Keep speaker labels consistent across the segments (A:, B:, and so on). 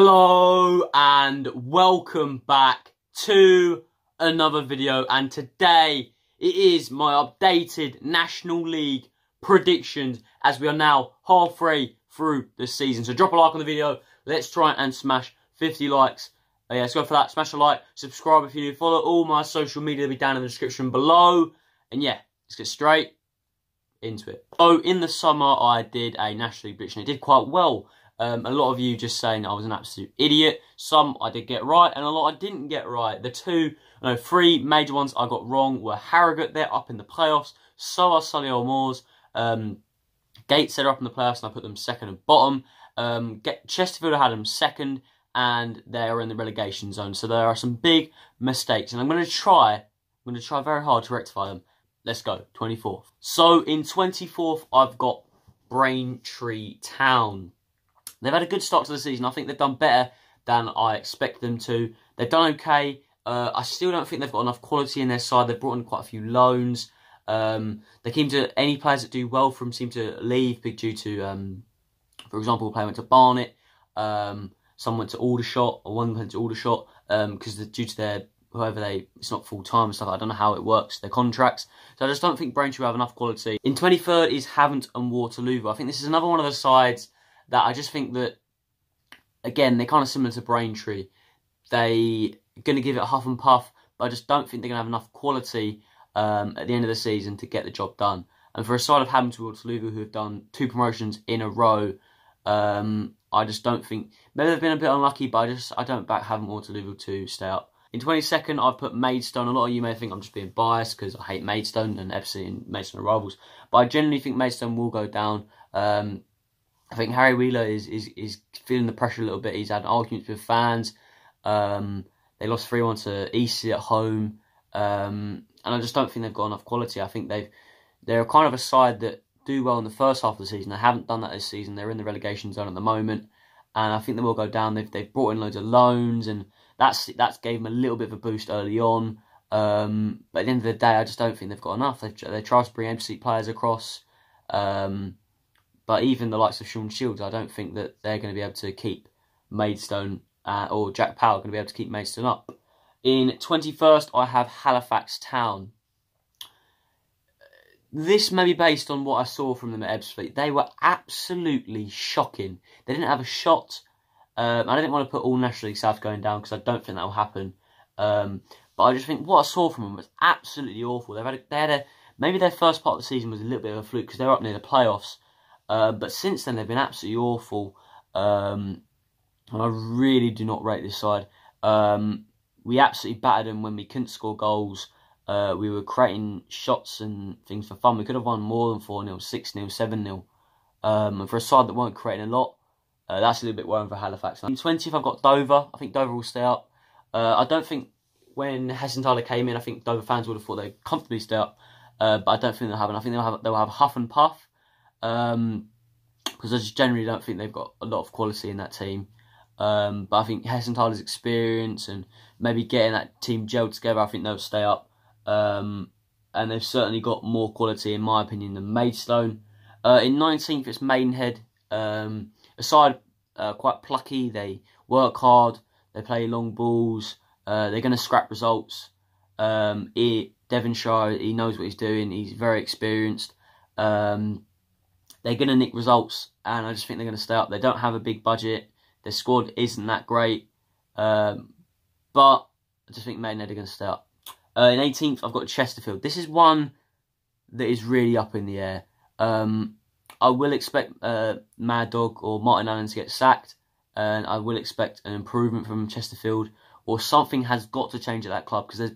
A: Hello and welcome back to another video, and today it is my updated National League predictions as we are now halfway through the season. So drop a like on the video, let's try and smash 50 likes. Yeah, let's go for that. Smash a like, subscribe if you follow all my social media, they'll be down in the description below. And yeah, let's get straight into it. So in the summer I did a National League prediction. It did quite well. A lot of you just saying I was an absolute idiot. Some I did get right, and a lot I didn't get right. The three major ones I got wrong were Harrogate. They're up in the playoffs. So are Solihull Moors. Gateshead are up in the playoffs, and I put them second and bottom. Chesterfield, I had them second, and they're in the relegation zone. So there are some big mistakes, and I'm going to try very hard to rectify them. Let's go, 24th. So in 24th, I've got Braintree Town. They've had a good start to the season. I think they've done better than I expected them to. They've done okay. I still don't think they've got enough quality in their side. They've brought in quite a few loans. They seem to, any players that do well for them seem to leave due to, for example, a player went to Barnet, some went to Aldershot, or one went to Aldershot, because due to their, it's not full-time and stuff. I don't know how it works, their contracts. So I just don't think Braintree have enough quality. In 23rd is Havant and Waterloo. I think this is another one of the sides that I just think that, again, they're kind of similar to Braintree. They're going to give it a huff and puff, but I just don't think they're going to have enough quality at the end of the season to get the job done. And for a side of Havant and Waterloo who have done 2 promotions in a row, I just don't think, maybe they've been a bit unlucky, but I don't back Havant and Waterloo to stay up. In 22nd, I've put Maidstone. A lot of you may think I'm just being biased because I hate Maidstone and FC and Maidstone are rivals, but I generally think Maidstone will go down. I think Harry Wheeler is feeling the pressure a little bit. He's had arguments with fans. They lost 3-1 to Eastleigh at home. And I just don't think they've got enough quality. I think they're kind of a side that do well in the first half of the season. They haven't done that this season. They're in the relegation zone at the moment. And I think they will go down. They've brought in loads of loans, and that's gave them a little bit of a boost early on. But at the end of the day, I just don't think they've got enough. They try to bring empty players across. But even the likes of Sean Shields, I don't think that they're going to be able to keep Maidstone, or Jack Powell going to be able to keep Maidstone up. In 21st, I have Halifax Town. This may be based on what I saw from them at Ebbsfleet. They were absolutely shocking. They didn't have a shot. I didn't want to put all National League South going down because I don't think that will happen. But I just think what I saw from them was absolutely awful. Maybe their first part of the season was a little bit of a fluke because they were up near the playoffs. But since then, they've been absolutely awful. And I really do not rate this side. We absolutely battered them when we couldn't score goals. We were creating shots and things for fun. We could have won more than 4-0, 6-0, 7-0. And for a side that weren't creating a lot, that's a little bit worrying for Halifax. In 20th, I've got Dover. I think Dover will stay up. I don't think when Hessenthaler came in, I think Dover fans would have thought they'd comfortably stay up. But I don't think they'll have it. I think they'll have huff and puff. Because I just generally don't think they've got a lot of quality in that team. But I think Hessenthaler's experience and maybe getting that team gelled together, I think they'll stay up. And they've certainly got more quality, in my opinion, than Maidstone. In 19th, it's Maidenhead. A side quite plucky. They work hard. They play long balls. They're going to scrap results. Devonshire, he knows what he's doing. He's very experienced. They're going to nick results, and I just think they're going to stay up. They don't have a big budget. Their squad isn't that great. But I just think Maidenhead are going to stay up. In 18th, I've got Chesterfield. This is one that is really up in the air. I will expect Mad Dog or Martin Allen to get sacked, and I will expect an improvement from Chesterfield, or something has got to change at that club, because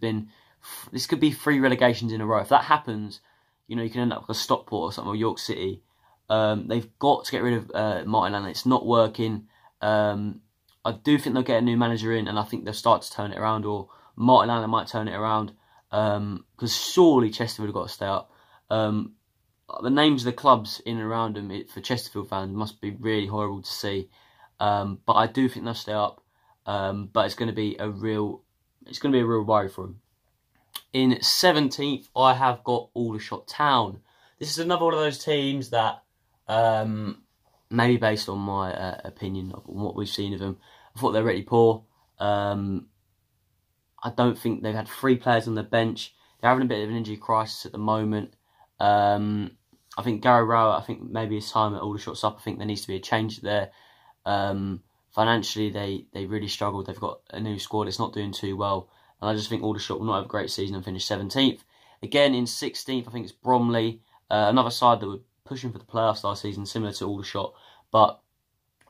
A: this could be 3 relegations in a row. If that happens, you can end up with a Stockport or something, or York City. They've got to get rid of Martin Allen. It's not working. I do think they'll get a new manager in, and I think they'll start to turn it around, or Martin Allen might turn it around, because surely Chesterfield have got to stay up. The names of the clubs in and around them for Chesterfield fans must be really horrible to see. But I do think they'll stay up. But it's going to be a real worry for them. In 17th, I have got Aldershot Town. This is another one of those teams that maybe based on my opinion of what we've seen of them, I thought they were really poor. I don't think they've had 3 players on the bench. They're having a bit of an injury crisis at the moment. I think Gary Rowett, I think maybe his time at Aldershot's up. I think there needs to be a change there. Financially, they really struggled. They've got a new squad. It's not doing too well. And I just think Aldershot will not have a great season and finish 17th. Again, in 16th, I think it's Bromley. Another side that were pushing for the playoffs last season, similar to Aldershot. But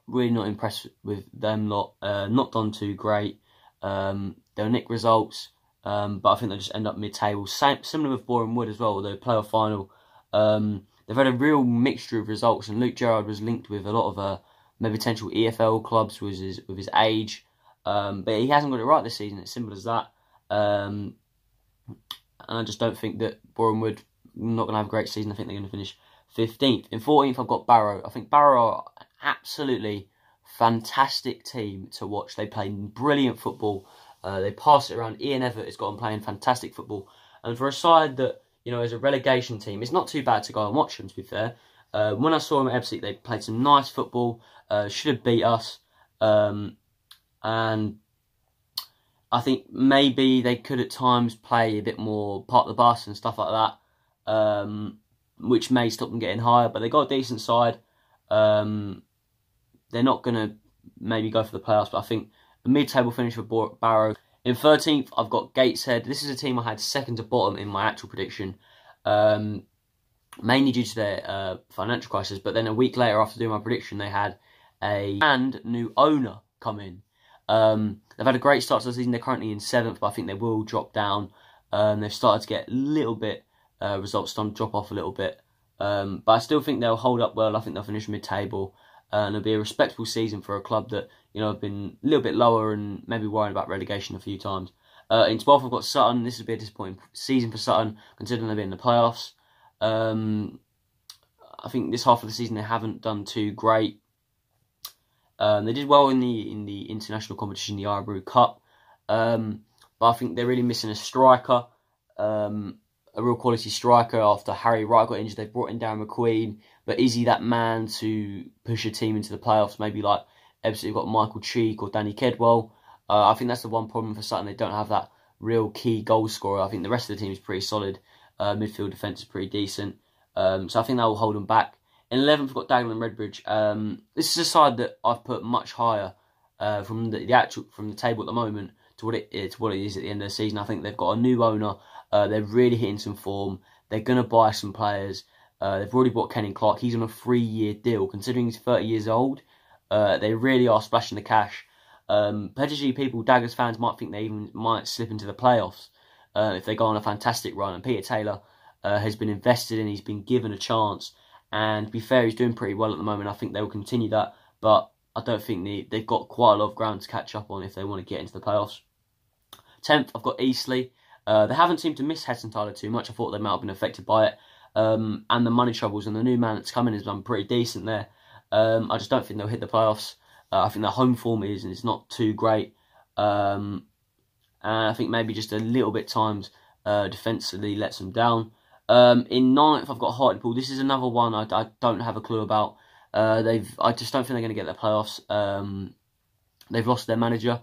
A: really not impressed with them lot. Not done too great. They'll nick results. But I think they'll just end up mid-table. Similar with Boreham Wood as well, although playoff final. They've had a real mixture of results, and Luke Gerrard was linked with a lot of maybe potential EFL clubs with his age. But he hasn't got it right this season. It's simple as that. And I just don't think that Boreham Wood not going to have a great season. I think they're going to finish 15th. In 14th, I've got Barrow. I think Barrow are absolutely fantastic team to watch. They play brilliant football. They pass it around. Ian Everett has got them playing fantastic football. And for a side that, you know, as a relegation team, it's not too bad to go and watch them, to be fair. When I saw them at Ebbsfleet, they played some nice football. Should have beat us. And I think maybe they could at times play a bit more part of the bus and stuff like that, which may stop them getting higher. But they got a decent side. They're not going to maybe go for the playoffs, but I think a mid-table finish for Barrow. In 13th, I've got Gateshead. This is a team I had second to bottom in my actual prediction, mainly due to their financial crisis. But then a week later, after doing my prediction, they had a brand new owner come in. They've had a great start to the season. They're currently in 7th, but I think they will drop down. They've started to get a little bit, results starting to drop off a little bit. But I still think they'll hold up well. I think they'll finish mid-table. And it'll be a respectable season for a club that, you know, have been a little bit lower and maybe worried about relegation a few times. In 12th, I've got Sutton. This will be a disappointing season for Sutton, considering they've been in the playoffs. I think this half of the season they haven't done too great. They did well in the international competition, the Irebrew Cup. But I think they're really missing a striker. A real quality striker. After Harry Wright got injured, they've brought in Darren McQueen. But is he that man to push a team into the playoffs? Maybe like Ebbsfleet, you've got Michael Cheek or Danny Kedwell. I think that's the one problem for Sutton. They don't have that real key goal scorer. I think the rest of the team is pretty solid. Midfield defence is pretty decent. So I think that will hold them back. In 11th, we've got Dagenham and Redbridge. This is a side that I've put much higher from the table at the moment to what it is at the end of the season. I think they've got a new owner. They're really hitting some form. They're going to buy some players. They've already bought Kenny Clark. He's on a 3-year deal. Considering he's 30 years old, they really are splashing the cash. Potentially, Daggers fans might think they even might slip into the playoffs if they go on a fantastic run. And Peter Taylor has been invested in. He's been given a chance. And to be fair, he's doing pretty well at the moment. I think they will continue that. But I don't think they've got quite a lot of ground to catch up on if they want to get into the playoffs. 10th, I've got Eastleigh. They haven't seemed to miss Heston-Tyler too much. I thought they might have been affected by it. And the money troubles, and the new man that's coming has done pretty decent there. I just don't think they'll hit the playoffs. I think their home form is not too great. And I think maybe just a little bit times defensively lets them down. In 9th, I've got Hartlepool. This is another one I don't have a clue about. I just don't think they're going to get the playoffs. They've lost their manager,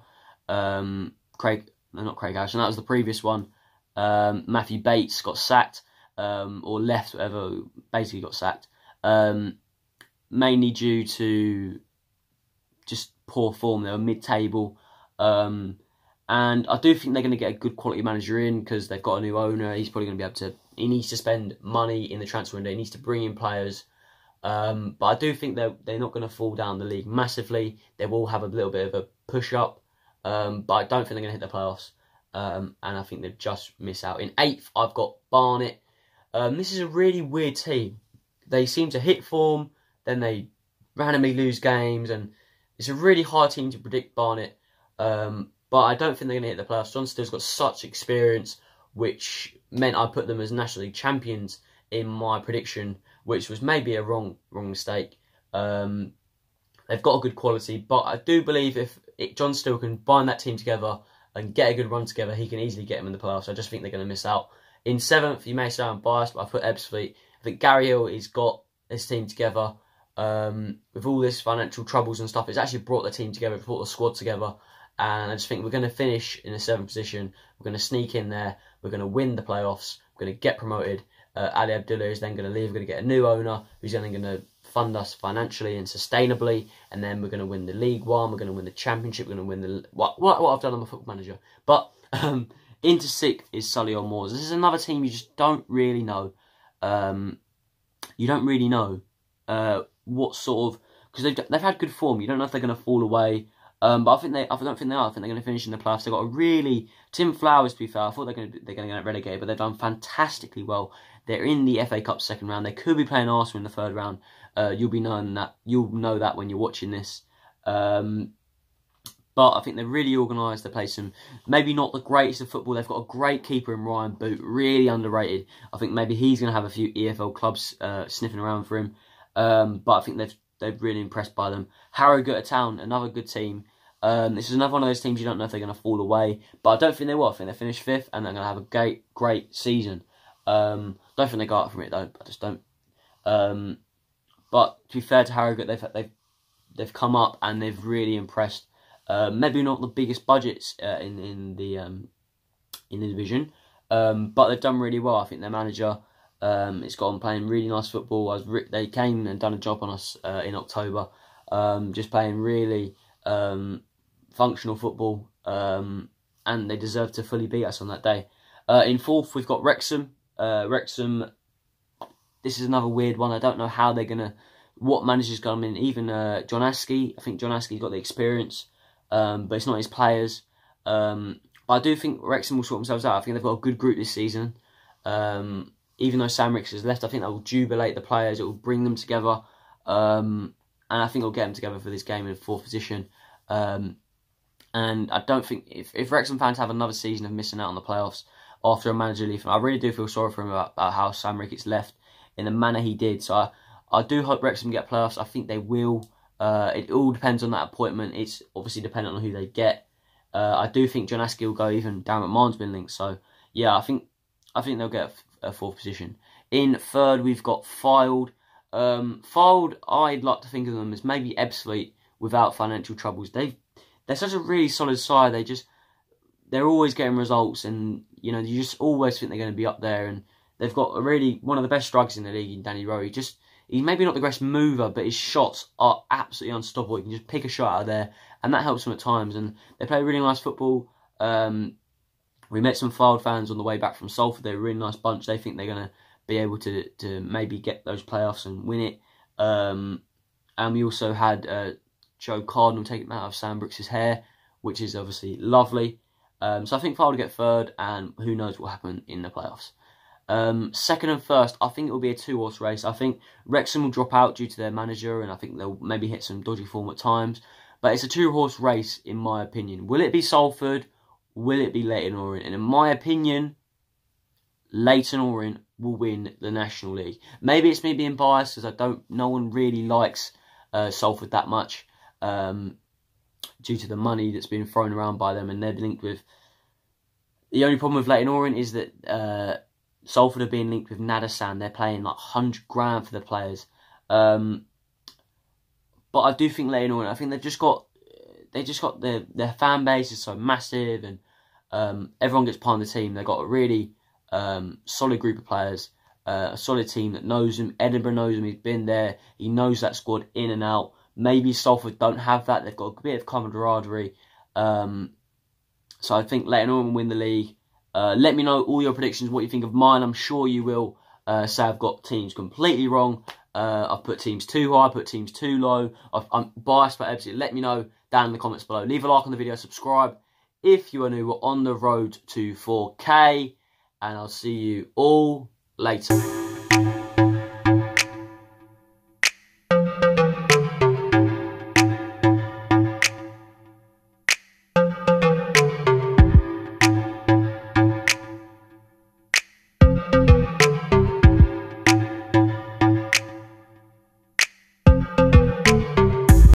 A: not Craig Harrison. That was the previous one. Matthew Bates got sacked, or left, whatever. Basically got sacked, mainly due to just poor form. They were mid-table, and I do think they're going to get a good quality manager in because they've got a new owner. He's probably going to be able to. He needs to spend money in the transfer window. He needs to bring in players. But I do think they're not going to fall down the league massively. They will have a little bit of a push-up. But I don't think they're going to hit the playoffs. And I think they'll just miss out. In 8th, I've got Barnet. This is a really weird team. They seem to hit form, then they randomly lose games. And it's a really hard team to predict, Barnet. But I don't think they're going to hit the playoffs. John Still's got such experience, which meant I put them as National League champions in my prediction, which was maybe a wrong mistake. They've got a good quality, but I do believe if John Still can bind that team together and get a good run together, he can easily get them in the playoffs. I just think they're going to miss out. In 7th, you may say I'm biased, but I put Ebbsfleet. I think Gary Hill has got his team together. with all this financial troubles and stuff, it's actually brought the team together, brought the squad together. And I just think we're going to finish in the 7th position. We're going to sneak in there. We're going to win the playoffs. We're going to get promoted. Ali Abdullah is then going to leave. We're going to get a new owner who's then going to fund us financially and sustainably. And then we're going to win the League One. We're going to win the Championship. We're going to win the what I've done on my Football Manager. But into 6th is Solihull Moors. This is another team you just don't really know. You don't really know what sort of, because they've had good form. You don't know if they're going to fall away. But I don't think they are. I think they're going to finish in the playoffs. They've got a really Tim Flowers, to be fair. I thought they're going to get relegated, but they've done fantastically well. They're in the FA Cup 2nd round. They could be playing Arsenal in the 3rd round. You'll know that when you're watching this. But I think they're really organised. They play some, maybe not the greatest of football. They've got a great keeper in Ryan Boot, really underrated. I think maybe he's going to have a few EFL clubs sniffing around for him. But I think they've really impressed by them. Harrogate Town, another good team. This is another one of those teams you don't know if they're going to fall away, but I don't think they will. I think they finish 5th and they're going to have a great season. Don't think they go up from it though. I just don't. But to be fair to Harrogate, they've come up and they've really impressed. Maybe not the biggest budgets in the division, but they've done really well. I think their manager has got on playing really nice football. They came and done a job on us in October, just playing really functional football, and they deserve to fully beat us on that day. In 4th, we've got Wrexham. Wrexham, this is another weird one. I don't know how they're going to, what manager's come in. Even John Askey, I think John Askey's got the experience, but it's not his players. But I do think Wrexham will sort themselves out. I think they've got a good group this season. Even though Sam Ricks has left, I think that will jubilate the players. It will bring them together. And I think it'll get them together for this game in 4th position. And I don't think, if Wrexham fans have another season of missing out on the playoffs after a manager leaving, I really do feel sorry for him about how Sam Ricketts left in the manner he did. So I do hope Wrexham get playoffs. I think they will. It all depends on that appointment. It's obviously dependent on who they get. I do think John Askey will go, even Darren McMahon's been linked. So yeah, I think they'll get a 4th position. In 3rd, we've got Fylde. Fylde, I'd like to think of them as maybe Ebbsfleet without financial troubles. They're such a really solid side. They're always getting results, and you just always think they're going to be up there. And they've got one of the best strikers in the league in Danny Rowe. He's maybe not the best mover, but his shots are absolutely unstoppable. He can just pick a shot out of there, and that helps them at times. And they play really nice football. We met some Fylde fans on the way back from Salford. They're a really nice bunch. They think they're going to be able to maybe get those playoffs and win it. And we also had Joe Cardinal taking out of Sam Brooks' hair, which is obviously lovely. So I think Fylde will get 3rd, and who knows what will happen in the playoffs. 2nd and 1st, I think it will be a 2-horse race. I think Wrexham will drop out due to their manager, and I think they'll maybe hit some dodgy form at times. But it's a 2-horse race, in my opinion. Will it be Salford? Will it be Leyton Orient? And in my opinion, Leyton Orient will win the National League. Maybe it's me being biased, because no one really likes Salford that much, due to the money that's been thrown around by them, and they're linked with. The only problem with Leyton Orient is that Salford have been linked with Nadasan. They're paying like 100 grand for the players. But I do think Leyton Orient, I think they've just got their fan base is so massive, and everyone gets part of the team. They've got a really solid group of players, a solid team that knows him. Edinburgh knows him. He's been there. He knows that squad in and out. Maybe Salford don't have that. They've got a bit of camaraderie. So I think Leyton Orient will win the league. Let me know all your predictions, what you think of mine. I'm sure you will say I've got teams completely wrong. I've put teams too high, put teams too low. I'm biased by everything. Let me know down in the comments below. Leave a like on the video, subscribe if you are new. We're on the road to 4K, and I'll see you all later.